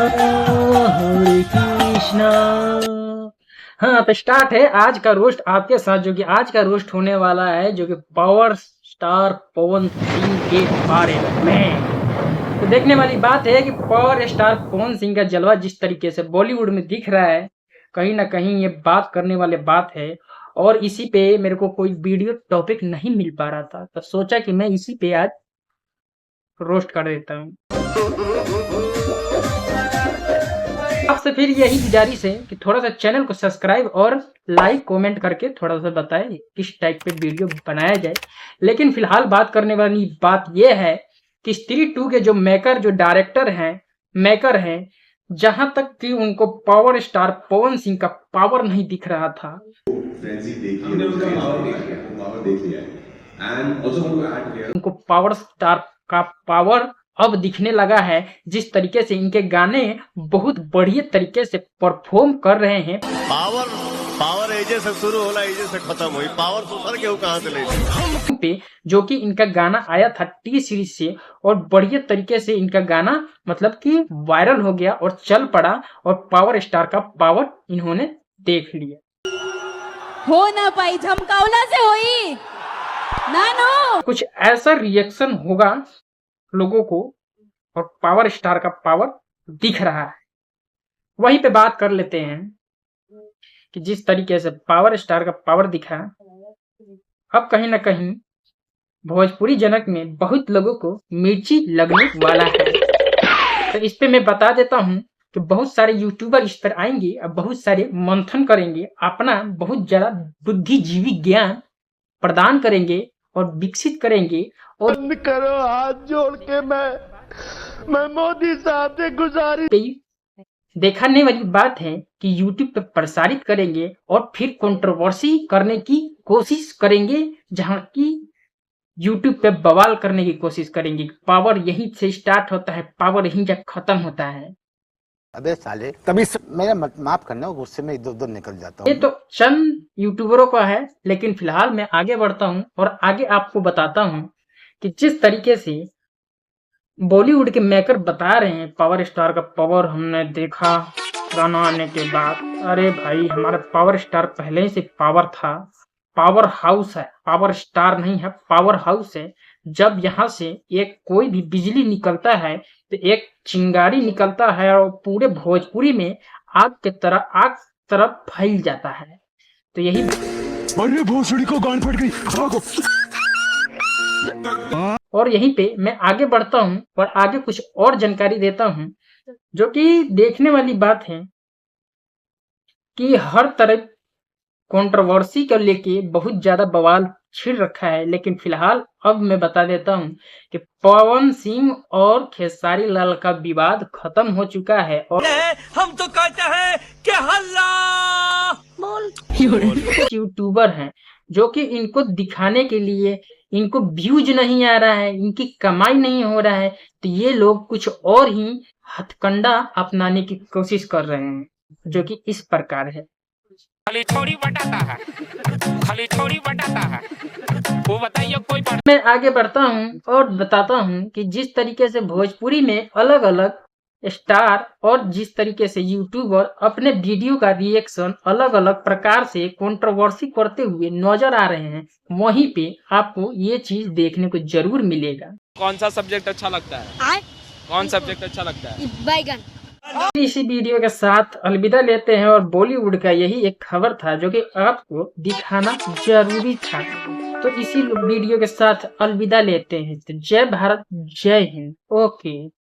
हरे कृष्णा। हाँ तो स्टार्ट है आज का रोस्ट आपके साथ, जो कि आज का रोस्ट होने वाला है जो कि पावर स्टार पवन सिंह के बारे में। तो देखने वाली बात है कि पावर स्टार पवन सिंह का जलवा जिस तरीके से बॉलीवुड में दिख रहा है, कहीं ना कहीं ये बात करने वाली बात है। और इसी पे मेरे को कोई वीडियो टॉपिक नहीं मिल पा रहा था, तो सोचा कि मैं इसी पे आज रोस्ट कर देता हूँ। आपसे फिर यही गुजारिश है कि थोड़ा सा चैनल को सब्सक्राइब और लाइक कमेंट करके थोड़ा सा बताएं किस टाइप पे वीडियो बनाया जाए। लेकिन फिलहाल बात करने वाली बात यह है कि स्त्री 2 के जो डायरेक्टर हैं, जहां तक कि उनको पावर स्टार पवन सिंह का पावर नहीं दिख रहा था, उनको पावर स्टार का पावर अब दिखने लगा है। जिस तरीके से इनके गाने बहुत बढ़िया तरीके से परफॉर्म कर रहे हैं। पावर एजे से शुरू होला, एजे से खत्म हुई। पावर सुसर के कहां से ले पे जो कि इनका गाना आया था टी सीरीज से, और बढ़िया तरीके से इनका गाना मतलब कि वायरल हो गया और चल पड़ा, और पावर स्टार का पावर इन्होंने देख लिया। हो ना पाई झमकावला से होई ना नो, कुछ ऐसा रिएक्शन होगा लोगों को, और पावर स्टार का पावर दिख रहा है। वहीं पे बात कर लेते हैं कि जिस तरीके से पावर स्टार का पावर दिखा, अब कहीं ना कहीं भोजपुरी जनक में बहुत लोगों को मिर्ची लगने वाला है। तो इस पे मैं बता देता हूं कि बहुत सारे यूट्यूबर इस पर आएंगे और बहुत सारे मंथन करेंगे, अपना बहुत ज्यादा बुद्धिजीवी ज्ञान प्रदान करेंगे और विकसित करेंगे। और करो हाथ जोड़ के मैं मोदी साहब से गुजारिश। देखने वाली बात है कि यूट्यूब पे प्रसारित करेंगे और फिर कंट्रोवर्सी करने की कोशिश करेंगे, जहां की यूट्यूब पे बवाल करने की कोशिश करेंगे। पावर यहीं से स्टार्ट होता है, पावर यहीं जब खत्म होता है। अबे साले, तभी मेरा माफ करना, गुस्से में इधर उधर निकल जाता हूँ। ये तो चंद यूट्यूबरों का है, लेकिन फिलहाल मैं आगे बढ़ता हूँ और आगे आपको बताता हूँ कि जिस तरीके से बॉलीवुड के मेकर बता रहे हैं पावर स्टार का पावर हमने देखा गाना आने के बाद। अरे भाई, हमारा पावर स्टार पहले से पावर था, पावर हाउस है, पावर स्टार नहीं है, पावर हाउस है। जब यहाँ से एक कोई भी बिजली निकलता है तो एक चिंगारी निकलता है और पूरे भोजपुरी में आग की तरह फैल जाता है। तो यही अरे भोसड़ी को गांड फट गई। और यहीं पे मैं आगे बढ़ता हूँ और आगे कुछ और जानकारी देता हूँ, जो कि देखने वाली बात है कि हर तरफ कंट्रोवर्सी को लेके बहुत ज्यादा बवाल छिड़ रखा है। लेकिन फिलहाल अब मैं बता देता हूँ कि पवन सिंह और खेसारी लाल का विवाद खत्म हो चुका है, और हम तो कहते हैं कि हल्ला यूट्यूबर हैं जो कि इनको दिखाने के लिए, इनको व्यूज नहीं आ रहा है, इनकी कमाई नहीं हो रहा है, तो ये लोग कुछ और ही हथकंडा अपनाने की कोशिश कर रहे हैं, जो कि इस प्रकार है। खाली छोड़ी बटाता है, खाली छोड़ी बटाता है, वो बताइए कोई मैं आगे बढ़ता हूँ और बताता हूँ कि जिस तरीके से भोजपुरी में अलग अलग स्टार और जिस तरीके से यूट्यूबर अपने वीडियो का रिएक्शन अलग अलग प्रकार से कंट्रोवर्सी करते हुए नजर आ रहे हैं, वहीं पे आपको ये चीज देखने को जरूर मिलेगा। कौन सा सब्जेक्ट अच्छा लगता है? कौन सब्जेक्ट अच्छा लगता है? बैगन। इसी वीडियो के साथ अलविदा लेते हैं, और बॉलीवुड का यही एक खबर था जो कि आपको दिखाना जरूरी था। तो इसी वीडियो के साथ अलविदा लेते हैं। तो जय भारत, जय हिंद। ओके।